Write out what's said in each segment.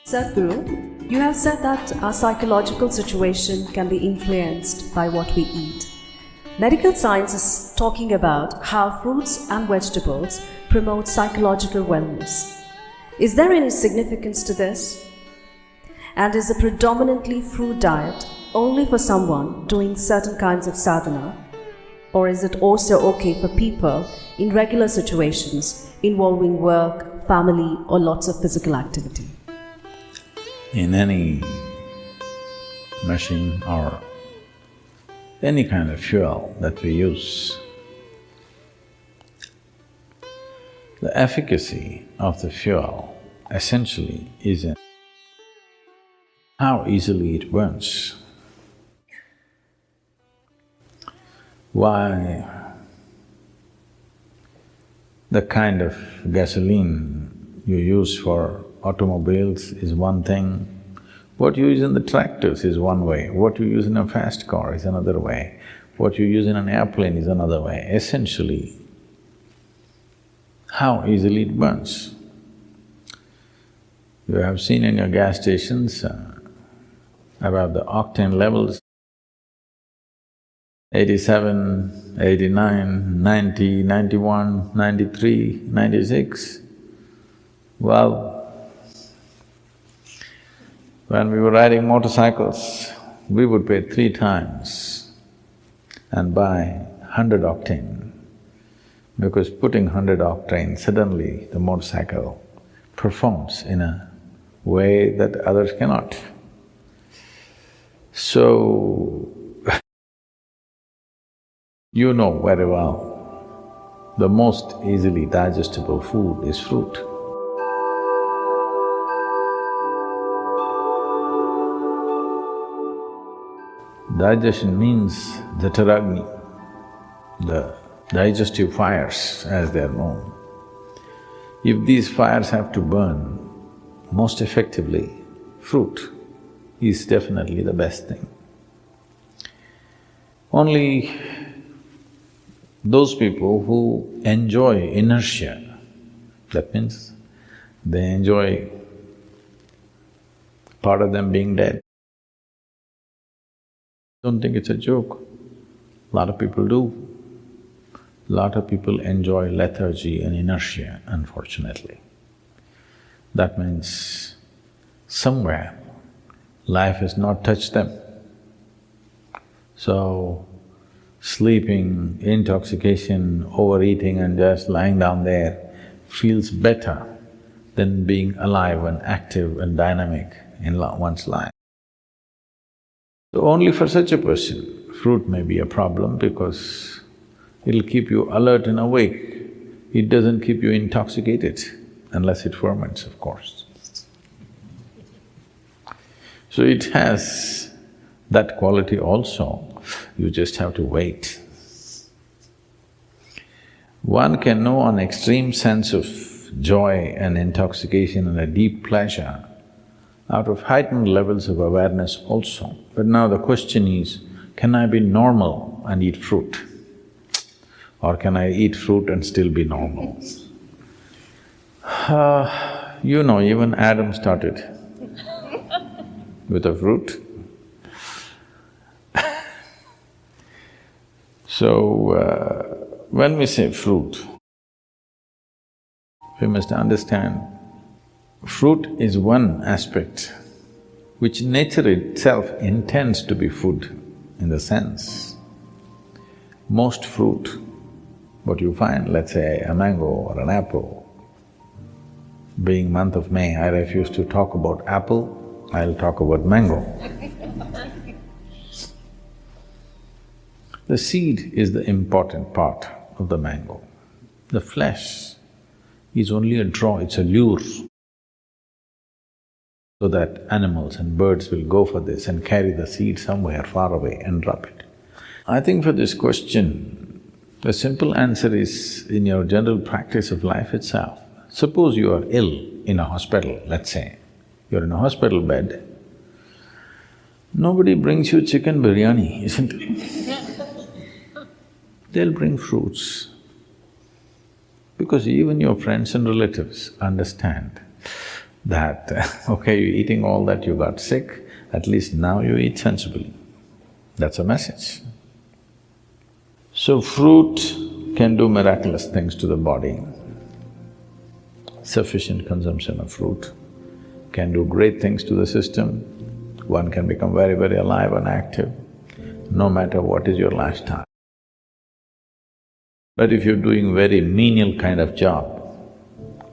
Sadhguru, you have said that our psychological situation can be influenced by what we eat. Medical science is talking about how fruits and vegetables promote psychological wellness. Is there any significance to this? And is a predominantly fruit diet only for someone doing certain kinds of sadhana? Or is it also okay for people in regular situations involving work, family, or lots of physical activity? In any machine or any kind of fuel that we use, the efficacy of the fuel essentially is in how easily it burns. Why the kind of gasoline you use for automobiles is one thing, what you use in the tractors is one way, what you use in a fast car is another way, what you use in an airplane is another way. Essentially, how easily it burns. You have seen in your gas stations about the octane levels, 87, 89, 90, 91, 93, 96. Well, when we were riding motorcycles, we would pay 3 times and buy 100 octane, because putting 100 octane, suddenly the motorcycle performs in a way that others cannot. So, you know very well, the most easily digestible food is fruit. Digestion means the taragni, the digestive fires as they are known. If these fires have to burn most effectively, fruit is definitely the best thing. Only those people who enjoy inertia, that means they enjoy part of them being dead. Don't think it's a joke. A lot of people do. A lot of people enjoy lethargy and inertia, unfortunately. That means somewhere life has not touched them. So, sleeping, intoxication, overeating and just lying down there feels better than being alive and active and dynamic in one's life. So only for such a person, fruit may be a problem because it'll keep you alert and awake. It doesn't keep you intoxicated, unless it ferments, of course. So it has that quality also, you just have to wait. One can know an extreme sense of joy and intoxication and a deep pleasure out of heightened levels of awareness also. But now the question is, can I be normal and eat fruit? Or can I eat fruit and still be normal? You know, even Adam started with a fruit. So, when we say fruit, we must understand fruit is one aspect which nature itself intends to be food in the sense. Most fruit, what you find, let's say a mango or an apple, being month of May, I refuse to talk about apple, I'll talk about mango. The seed is the important part of the mango. The flesh is only a draw, it's a lure, so that animals and birds will go for this and carry the seed somewhere far away and drop it. I think for this question, the simple answer is in your general practice of life itself. Suppose you are ill in a hospital, let's say, you're in a hospital bed, nobody brings you chicken biryani, isn't it? They'll bring fruits. Because even your friends and relatives understand that, okay, you're eating all that, you got sick, at least now you eat sensibly. That's a message. So fruit can do miraculous things to the body. Sufficient consumption of fruit can do great things to the system. One can become very, very alive and active, no matter what is your lifestyle. But if you're doing very menial kind of job,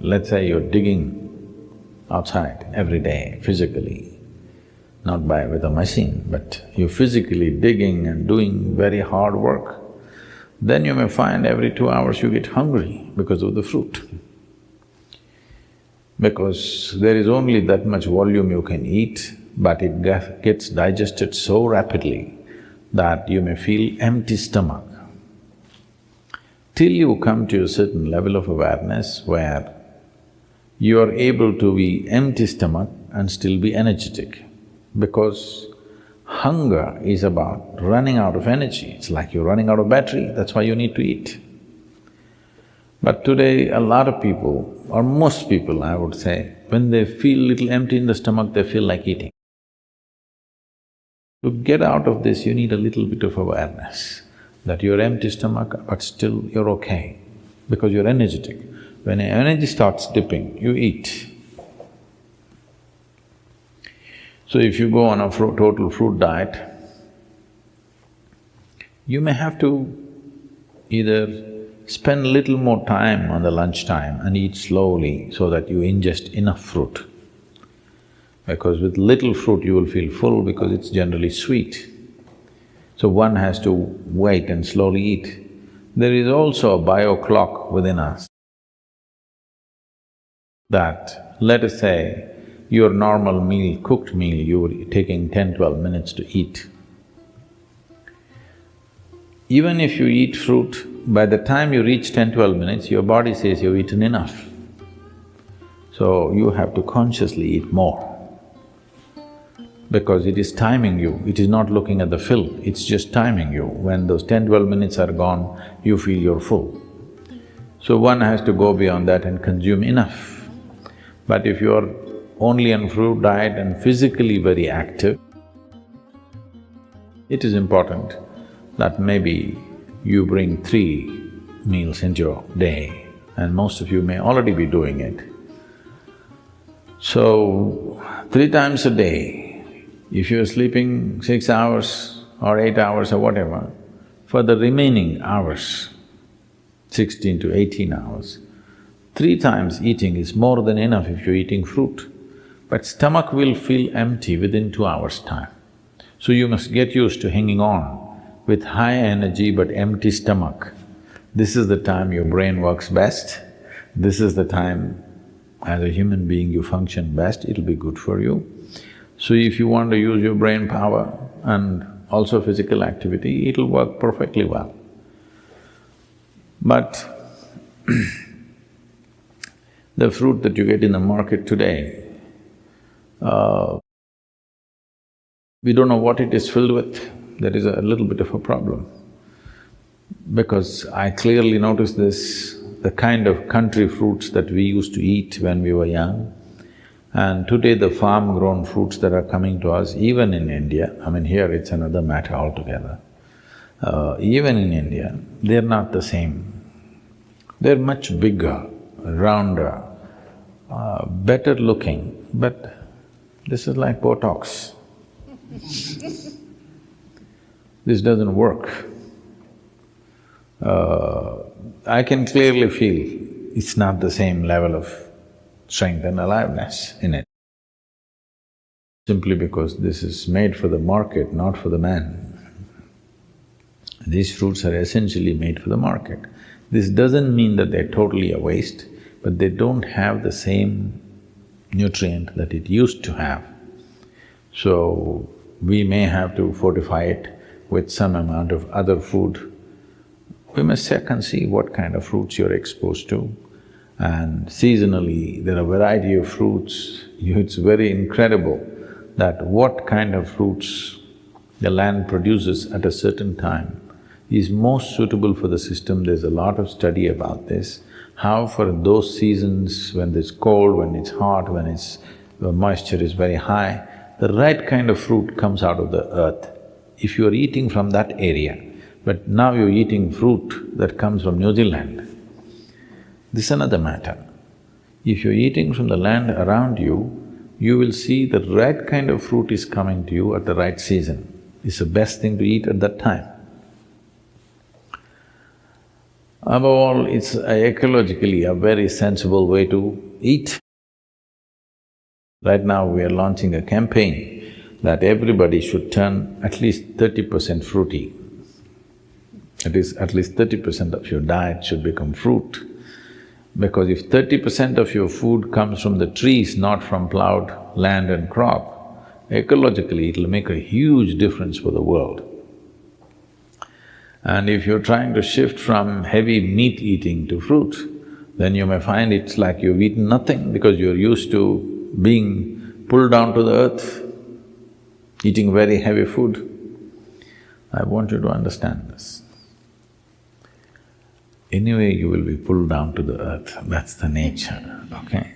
let's say you're digging outside every day physically, not with a machine, but you're physically digging and doing very hard work, then you may find every 2 hours you get hungry because of the fruit. Because there is only that much volume you can eat, but it gets digested so rapidly that you may feel empty stomach. Till you come to a certain level of awareness where you are able to be empty stomach and still be energetic, because hunger is about running out of energy. It's like you're running out of battery, that's why you need to eat. But today, a lot of people, or most people I would say, when they feel little empty in the stomach, they feel like eating. To get out of this, you need a little bit of awareness that you're empty stomach, but still you're okay, because you're energetic. When your energy starts dipping, you eat. So if you go on a total fruit diet, you may have to either spend a little more time on the lunchtime and eat slowly so that you ingest enough fruit. Because with little fruit you will feel full because it's generally sweet. So one has to wait and slowly eat. There is also a bio clock within us that, let us say, your normal meal, cooked meal, you're taking 10-12 minutes to eat. Even if you eat fruit, by the time you reach 10-12 minutes, your body says you've eaten enough. So you have to consciously eat more, because it is timing you, it is not looking at the fill, it's just timing you. When those 10-12 minutes are gone, you feel you're full. So one has to go beyond that and consume enough. But if you're only on fruit diet and physically very active, it is important that maybe you bring 3 meals into your day, and most of you may already be doing it. So, 3 times a day, if you're sleeping 6 hours or 8 hours or whatever, for the remaining hours, 16 to 18 hours, 3 times eating is more than enough if you're eating fruit. But stomach will feel empty within 2 hours' time. So you must get used to hanging on with high energy but empty stomach. This is the time your brain works best, this is the time as a human being you function best, it'll be good for you. So if you want to use your brain power and also physical activity, it'll work perfectly well. But the fruit that you get in the market today, we don't know what it is filled with. There is a little bit of a problem. Because I clearly noticed this, the kind of country fruits that we used to eat when we were young, and today the farm-grown fruits that are coming to us, even in India, I mean here it's another matter altogether, even in India, they're not the same. They're much bigger, rounder, better looking, but this is like Botox. This doesn't work. I can clearly feel it's not the same level of strength and aliveness in it. Simply because this is made for the market, not for the man. These fruits are essentially made for the market. This doesn't mean that they're totally a waste, but they don't have the same nutrient that it used to have. So, we may have to fortify it with some amount of other food. We must check and see what kind of fruits you're exposed to. And seasonally, there are a variety of fruits. It's very incredible that what kind of fruits the land produces at a certain time is most suitable for the system. There's a lot of study about this, how for those seasons when it's cold, when it's hot, when the moisture is very high, the right kind of fruit comes out of the earth. If you're eating from that area, but now you're eating fruit that comes from New Zealand, this is another matter. If you're eating from the land around you, you will see the right kind of fruit is coming to you at the right season. It's the best thing to eat at that time. Above all, it's ecologically a very sensible way to eat. Right now we are launching a campaign that everybody should turn at least 30% fruity. That is, at least 30% of your diet should become fruit. Because if 30% of your food comes from the trees, not from plowed land and crop, ecologically it'll make a huge difference for the world. And if you're trying to shift from heavy meat eating to fruit, then you may find it's like you've eaten nothing because you're used to being pulled down to the earth, eating very heavy food. I want you to understand this. Anyway, you will be pulled down to the earth, that's the nature, okay?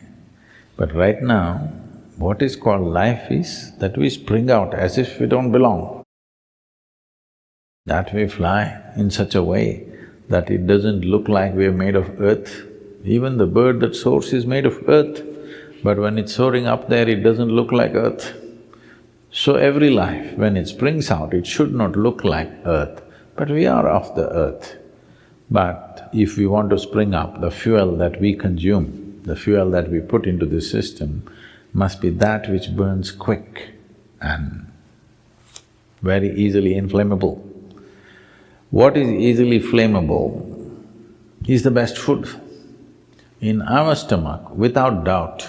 But right now, what is called life is that we spring out as if we don't belong. That we fly in such a way that it doesn't look like we're made of earth. Even the bird that soars is made of earth, but when it's soaring up there, it doesn't look like earth. So every life, when it springs out, it should not look like earth, but we are of the earth. But if we want to spring up, the fuel that we consume, the fuel that we put into this system must be that which burns quick and very easily inflammable. What is easily flammable is the best food. In our stomach, without doubt,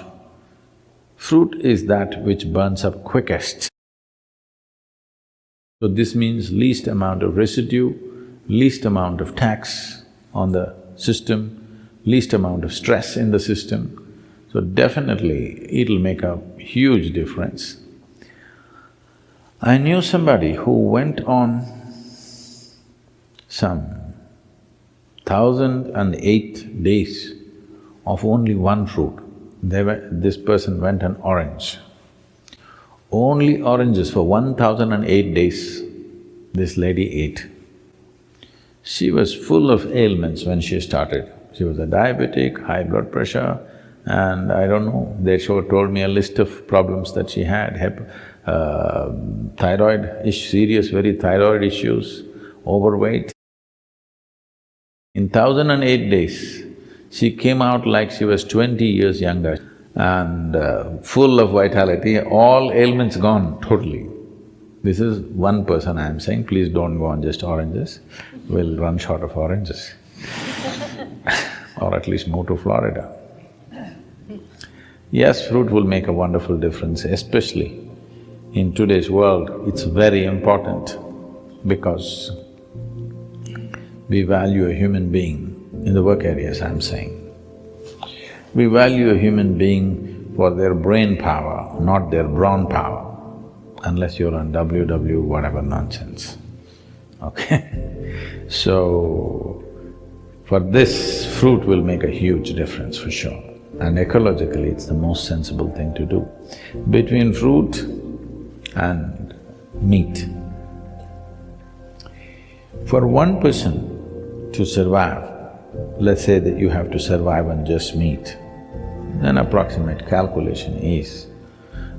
fruit is that which burns up quickest. So this means least amount of residue, least amount of tax on the system, least amount of stress in the system. So definitely it'll make a huge difference. I knew somebody who went on some 1,008 days of only one fruit. This person went on orange. Only oranges for 1,008 days this lady ate. She was full of ailments when she started. She was a diabetic, high blood pressure, and I don't know, they told me a list of problems that she had, serious very thyroid issues, overweight. In 1,008 days, she came out like she was 20 years younger and full of vitality, all ailments gone totally. This is one person I'm saying, please don't go on just oranges, we'll run short of oranges or at least move to Florida. Yes, fruit will make a wonderful difference, especially in today's world, it's very important because we value a human being, in the work areas I'm saying. We value a human being for their brain power, not their brawn power, unless you're on WW whatever nonsense, okay? So, for this, fruit will make a huge difference for sure. And ecologically, it's the most sensible thing to do. Between fruit and meat, for one person to survive, let's say that you have to survive on just meat, an approximate calculation is,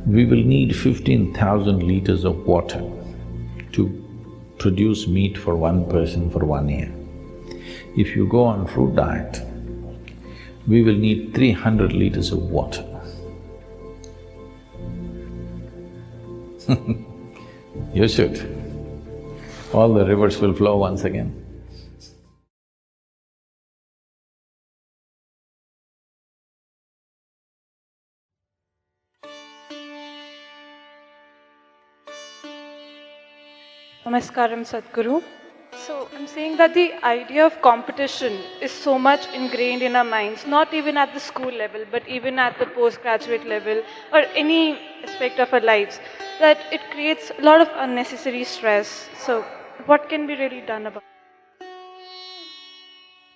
we will need 15,000 liters of water to produce meat for one person for 1 year. If you go on fruit diet, we will need 300 liters of water. You should. All the rivers will flow once again. Namaskaram, Sadhguru. So, I'm saying that the idea of competition is so much ingrained in our minds, not even at the school level, but even at the postgraduate level or any aspect of our lives, that it creates a lot of unnecessary stress. So, what can be really done about it?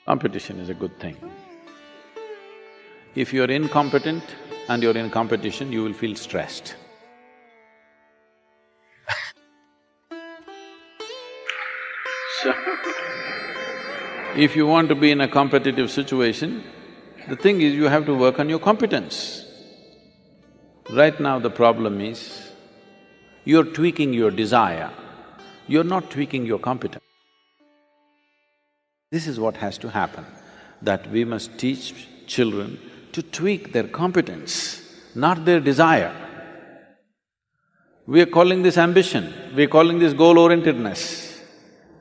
Competition is a good thing. If you're incompetent and you're in competition, you will feel stressed. So, if you want to be in a competitive situation, the thing is you have to work on your competence. Right now the problem is, you're tweaking your desire, you're not tweaking your competence. This is what has to happen, that we must teach children to tweak their competence, not their desire. We are calling this ambition, we are calling this goal-orientedness.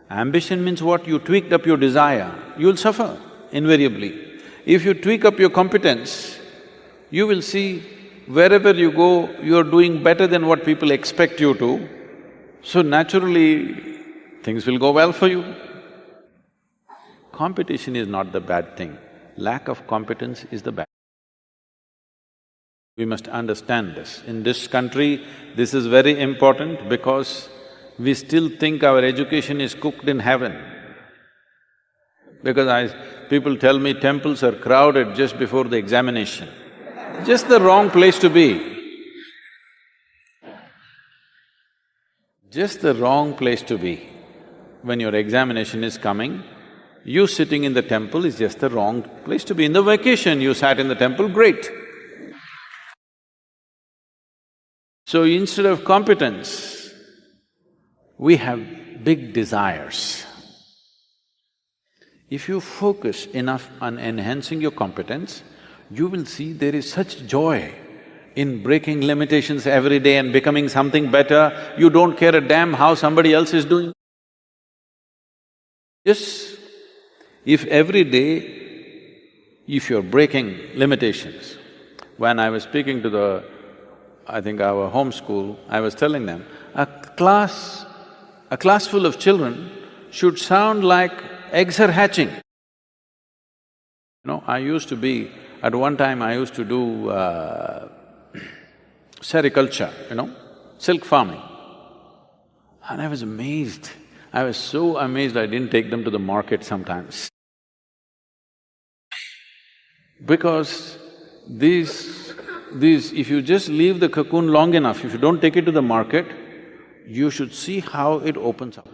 Ambition means what? You tweaked up your desire, you'll suffer invariably. If you tweak up your competence, you will see wherever you go, you're doing better than what people expect you to, so naturally things will go well for you. Competition is not the bad thing, lack of competence is the bad. We must understand this. In this country, this is very important because we still think our education is cooked in heaven. Because people tell me temples are crowded just before the examination. Just the wrong place to be. Just the wrong place to be. When your examination is coming, you sitting in the temple is just the wrong place to be. In the vacation, you sat in the temple, great. So instead of competence, we have big desires. If you focus enough on enhancing your competence, you will see there is such joy in breaking limitations every day and becoming something better. You don't care a damn how somebody else is doing. Yes, if every day, if you're breaking limitations, when I was speaking to I think our home school, I was telling them, a class full of children should sound like eggs are hatching. At one time I used to do sericulture, silk farming. And I was amazed. I was so amazed I didn't take them to the market sometimes. Because if you just leave the cocoon long enough, if you don't take it to the market, you should see how it opens up.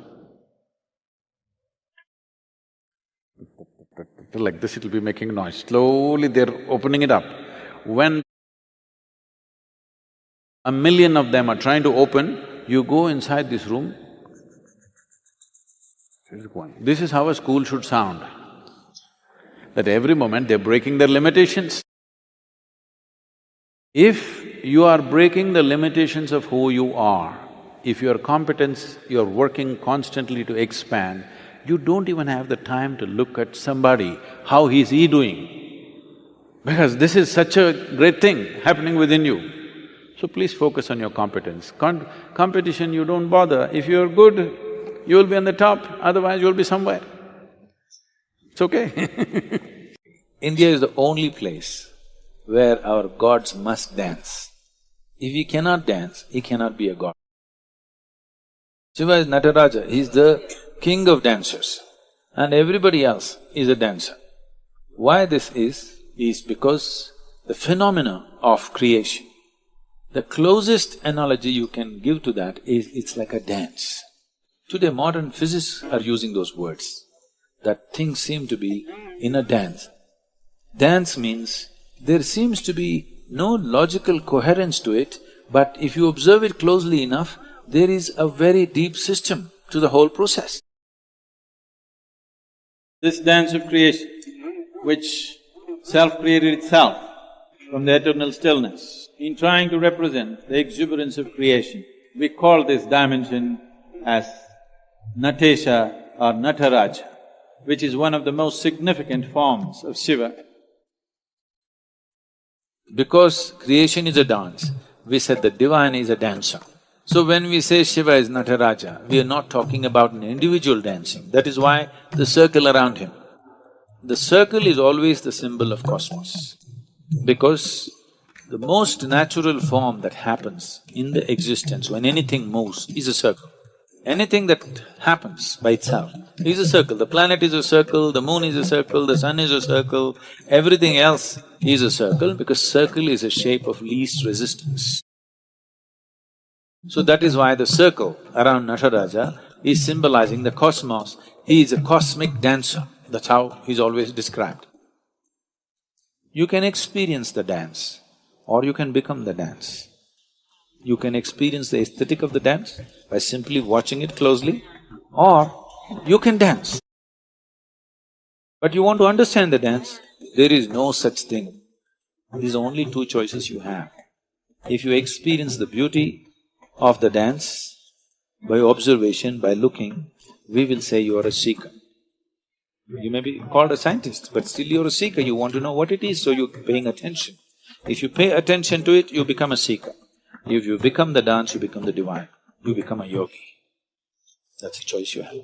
Like this, it'll be making noise. Slowly they're opening it up. When 1,000,000 of them are trying to open, you go inside this room. This is how a school should sound. That every moment they're breaking their limitations. If you are breaking the limitations of who you are, if your competence, you're working constantly to expand, you don't even have the time to look at somebody, how is he doing? Because this is such a great thing happening within you. So please focus on your competence. Competition, you don't bother. If you're good, you'll be on the top, otherwise you'll be somewhere. It's okay. India is the only place where our gods must dance. If he cannot dance, he cannot be a god. Shiva is Nataraja, he is the king of dancers, and everybody else is a dancer. Why this is because the phenomena of creation. The closest analogy you can give to that is it's like a dance. Today modern physicists are using those words, that things seem to be in a dance. Dance means there seems to be no logical coherence to it, but if you observe it closely enough, there is a very deep system to the whole process. This dance of creation, which self-created itself from the eternal stillness, in trying to represent the exuberance of creation, we call this dimension as Natesha or Nataraja, which is one of the most significant forms of Shiva. Because creation is a dance, we said the divine is a dancer. So when we say Shiva is Nataraja, we are not talking about an individual dancing. That is why the circle around him. The circle is always the symbol of cosmos, because the most natural form that happens in the existence when anything moves is a circle. Anything that happens by itself is a circle. The planet is a circle, the moon is a circle, the sun is a circle, everything else is a circle because circle is a shape of least resistance. So that is why the circle around Nataraja is symbolizing the cosmos. He is a cosmic dancer, that's how he's always described. You can experience the dance or you can become the dance. You can experience the aesthetic of the dance by simply watching it closely, or you can dance. But you want to understand the dance, there is no such thing. These are only two choices you have. If you experience the beauty of the dance by observation, by looking, we will say you are a seeker. You may be called a scientist, but still you're a seeker, you want to know what it is, so you're paying attention. If you pay attention to it, you become a seeker. If you become the dance, you become the divine, you become a yogi. That's a choice you have.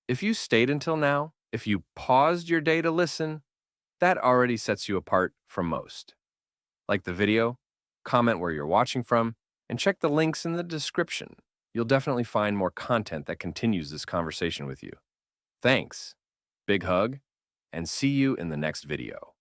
If you stayed until now, if you paused your day to listen, that already sets you apart from most. Like the video, comment where you're watching from, and check the links in the description. You'll definitely find more content that continues this conversation with you. Thanks. Big hug, and see you in the next video.